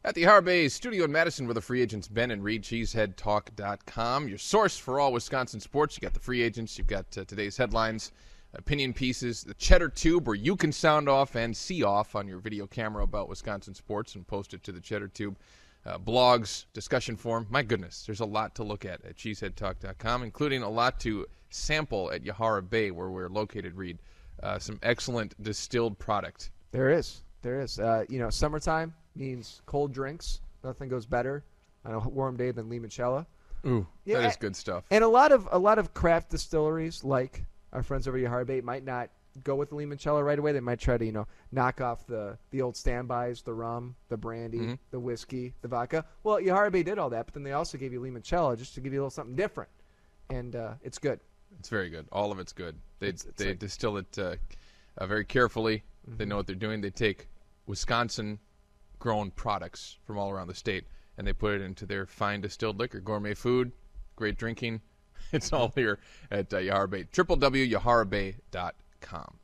At the Harbe Studio in Madison with the free agents Ben and Reed, cheeseheadtalk.com. Your source for all Wisconsin sports. You got the free agents, you've got today's headlines, opinion pieces, the Cheddar Tube where you can sound off and see off on your video camera about Wisconsin sports and post it to the Cheddar Tube. Blogs, discussion forum. My goodness, there's a lot to look at cheeseheadtalk.com, including a lot to sample at Yahara Bay where we're located, Reed. Some excellent distilled product. There is. Summertime means cold drinks. Nothing goes better on a warm day than limoncello. Ooh, that is good stuff. And a lot of craft distilleries, like our friends over at Yahara Bay, might not go with the limoncello right away. They might try to, knock off the old standbys, the rum, the brandy, the whiskey, the vodka. Well, Yahara Bay did all that, but then they also gave you limoncello just to give you a little something different. And it's good. It's very good. All of it's good. They distill it very carefully. Mm-hmm. They know what they're doing. They take Wisconsin-grown products from all around the state, and they put it into their fine distilled liquor, gourmet food, great drinking. It's all here at Yahara Bay. www.yaharabay.com.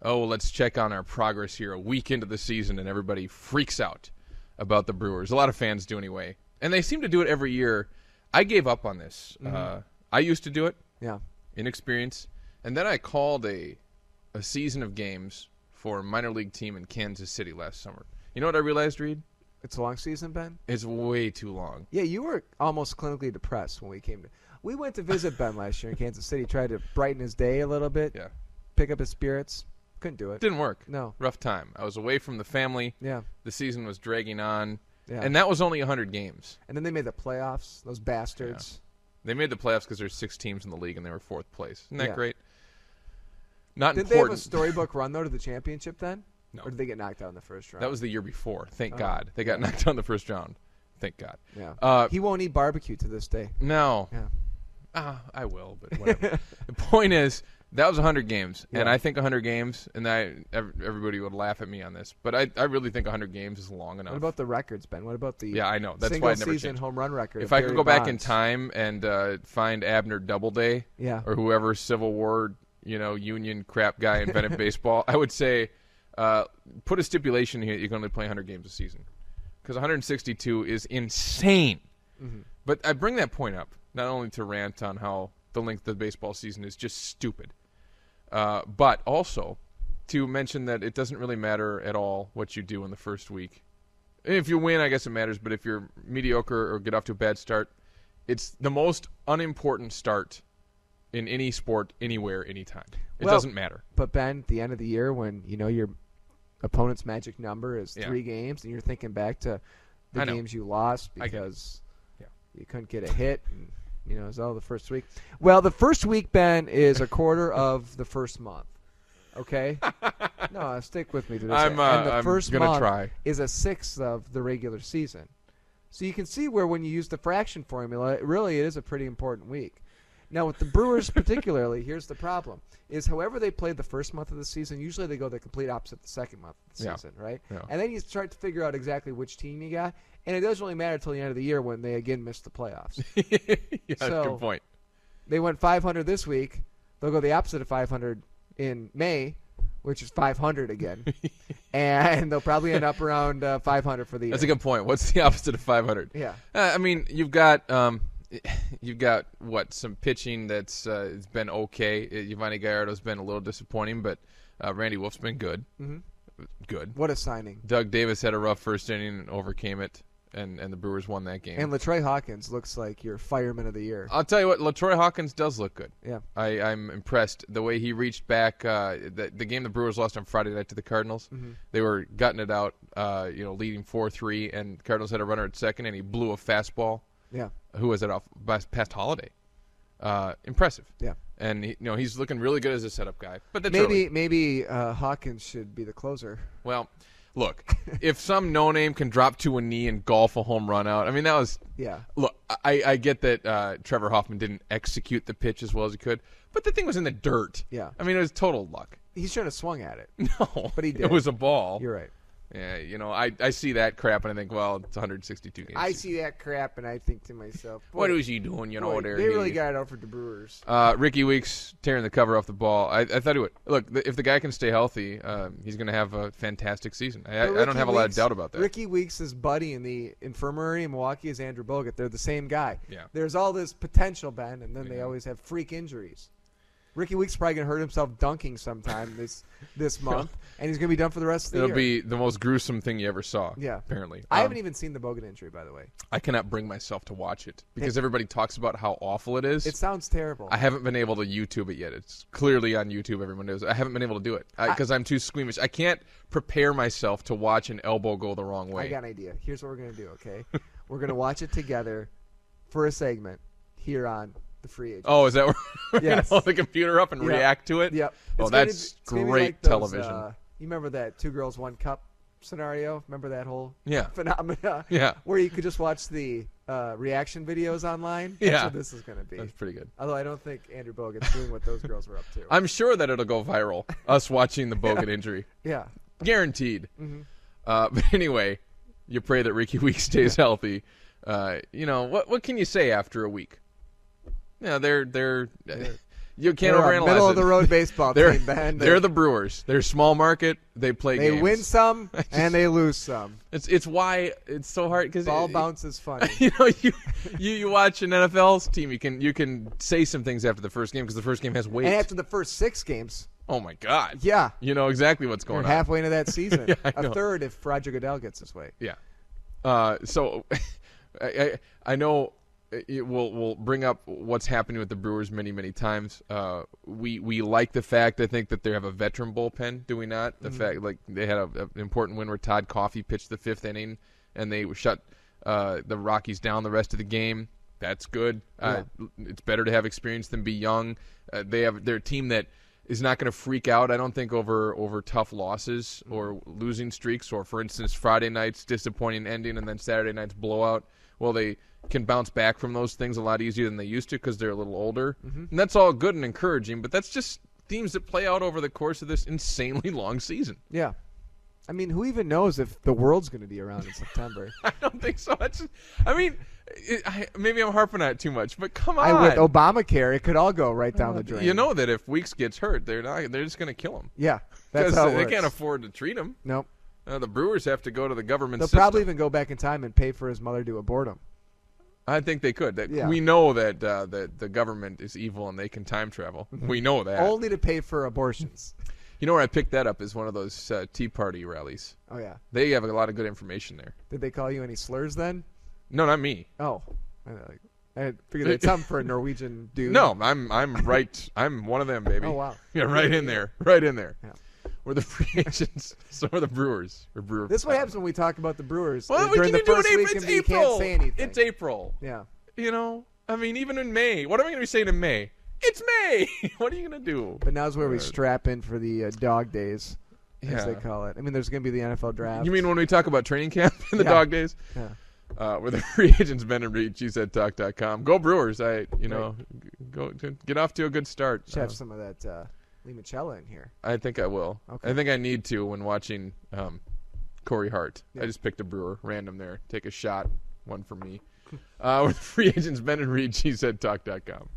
Oh, let's check on our progress here a week into the season, and everybody freaks out about the Brewers. A lot of fans do anyway, and they seem to do it every year. I gave up on this. Mm-hmm. I used to do it. Yeah. Inexperience. And then I called a season of games for a minor league team in Kansas City last summer. You know what I realized, Reed? It's a long season, Ben? It's way too long. Yeah, you were almost clinically depressed when we came to. We went to visit Ben last year in Kansas City, tried to brighten his day a little bit, pick up his spirits. Couldn't do it. Didn't work. No. Rough time. I was away from the family. Yeah. The season was dragging on. Yeah. And that was only 100 games. And then they made the playoffs, those bastards. Yeah. They made the playoffs because there's 6 teams in the league, and they were 4th place. Isn't that great? Not Did important. They have a storybook run, though, to the championship then? No. Or did they get knocked out in the first round? That was the year before. Thank God. They got knocked out in the first round. Thank God. Yeah. He won't eat barbecue to this day. No. Yeah. I will, but whatever. The point is, that was 100 games, and I think 100 games, and everybody would laugh at me on this, but I really think 100 games is long enough. What about the records, Ben? What about the I know. That's why I never single-season changed. home run record? If I could go back in time and find Abner Doubleday or whoever Civil War Union crap guy invented baseball, I would say put a stipulation here that you can only play 100 games a season because 162 is insane. Mm-hmm. But I bring that point up not only to rant on how the length of the baseball season is just stupid, but also to mention that it doesn't really matter at all what you do in the first week. If you win, I guess it matters, but if you're mediocre or get off to a bad start, it's the most unimportant start in any sport, anywhere, anytime. It doesn't matter. But, Ben, at the end of the year when your opponent's magic number is 3 games and you're thinking back to the games you lost because you couldn't get a hit and, it was all the first week. Well, the first week, Ben, is a quarter of the first month. Okay? No, stick with me to this. And the first month is a sixth of the regular season. So you can see where when you use the fraction formula, it is a pretty important week. Now, with the Brewers particularly, here's the problem. Is however they played the first month of the season, usually they go the complete opposite the second month of the season, right? Yeah. And then you start to figure out exactly which team you got. And it doesn't really matter until the end of the year when they again miss the playoffs. Good point. They went 500 this week. They'll go the opposite of 500 in May, which is 500 again. And they'll probably end up around 500 for the year. That's a good point. What's the opposite of 500? Yeah. You've got some pitching that's it's been okay. Yovani Gallardo's been a little disappointing, but Randy Wolf's been good. Mm-hmm. Good. What a signing. Doug Davis had a rough first inning and overcame it, and the Brewers won that game. And LaTroy Hawkins looks like your fireman of the year. I'll tell you what, LaTroy Hawkins does look good. Yeah. I'm impressed. The way he reached back, the game the Brewers lost on Friday night to the Cardinals, they were gutting it out, leading 4-3, and Cardinals had a runner at second, and he blew a fastball. Yeah. Who was it off past Holiday? Impressive. Yeah. And he's looking really good as a setup guy. But that's maybe Hawkins should be the closer. Well, look, if some no-name can drop to a knee and golf a home run out, that was Look, I get that Trevor Hoffman didn't execute the pitch as well as he could, but the thing was in the dirt. Yeah. It was total luck. He shouldn't have swung at it. No, but he did. It was a ball. You're right. Yeah, I see that crap and I think, well, it's 162 games. I see that crap and I think to myself, what is he doing? They really got it out for the Brewers. Ricky Weeks tearing the cover off the ball. I thought he would. Look, if the guy can stay healthy, he's going to have a fantastic season. I don't have a lot of doubt about that. Ricky Weeks' buddy in the infirmary in Milwaukee is Andrew Bogut. They're the same guy. Yeah. There's all this potential, Ben, and then they always have freak injuries. Ricky Weeks is probably going to hurt himself dunking sometime this month, and he's going to be done for the rest of the year. It'll be the most gruesome thing you ever saw, apparently. I haven't even seen the Bogut injury, by the way. I cannot bring myself to watch it because everybody talks about how awful it is. It sounds terrible. I haven't been able to YouTube it yet. It's clearly on YouTube. Everyone knows. I haven't been able to do it because I'm too squeamish. I can't prepare myself to watch an elbow go the wrong way. I got an idea. Here's what we're going to do, okay? We're going to watch it together for a segment here on the Free Agent. Oh, is that where we're going to hold the computer up and react to it? Yep. That's great like those, television. You remember that 2 Girls 1 Cup scenario? Remember that whole phenomena? Yeah. Where you could just watch the reaction videos online? That's what this is going to be. That's pretty good. Although I don't think Andrew Bogut's doing what those girls were up to. I'm sure that it'll go viral, us watching the Bogut injury. Yeah. Guaranteed. Mm-hmm. But anyway, you pray that Ricky Weeks stays healthy. What can you say after a week? Yeah, they're you can't overanalyze middle of the road baseball team, Ben. They're the Brewers. They're small market. They play games. They win some and they lose some. It's why it's so hard because ball bounce is funny. You watch an NFL's team. You can say some things after the first game because the first game has weight. And after the first 6 games. Oh my God. Yeah. You know exactly what's going on. You're halfway into that season. A third if Roger Goodell gets his way. Yeah. So I know. We'll bring up what's happening with the Brewers many, many times. We like the fact, I think, that they have a veteran bullpen, do we not? The fact, like, they had an important win where Todd Coffey pitched the 5th inning, and they shut the Rockies down the rest of the game. That's good. It's better to have experience than be young. They're a team that is not going to freak out, I don't think, over tough losses or losing streaks, or, for instance, Friday night's disappointing ending and then Saturday night's blowout. Well, they can bounce back from those things a lot easier than they used to because they're a little older. And that's all good and encouraging, but that's just themes that play out over the course of this insanely long season. Yeah. I mean, who even knows if the world's going to be around in September? I don't think so. Maybe I'm harping on it too much, but come on. With Obamacare, it could all go right down the drain. You know that if Weeks gets hurt, they're just going to kill him. Yeah, that's how it works. They can't afford to treat him. Nope. The Brewers have to go to the government system. They'll probably even go back in time and pay for his mother to abort him. I think they could. We know that the government is evil and they can time travel. We know that. Only to pay for abortions. You know where I picked that up is one of those Tea Party rallies. Oh, yeah. They have a lot of good information there. Did they call you any slurs then? No, not me. Oh. I figured they'd come for a Norwegian dude. No, I'm right. I'm one of them, baby. Oh, wow. Yeah, right in there. Right in there. Yeah. We're the free agents. So are the Brewers. This is what happens when we talk about the Brewers. Well, during the first week it's and April. You can't say anything. It's April. Yeah. Even in May. What am I going to be saying in May? It's May. What are you going to do? But now's where we strap in for the dog days, as they call it. I mean, there's going to be the NFL draft. You mean when we talk about training camp and the dog days? Yeah. We're the free agents, Ben and Reed, GZTalk.com. Go Brewers. Go get off to a good start. Should have some of that Limoncello in here. I think I will. Okay. I think I need to when watching Corey Hart. I just picked a Brewer, random there. Take a shot, one for me. We're the free agents, Ben and Reed, GZTalk.com.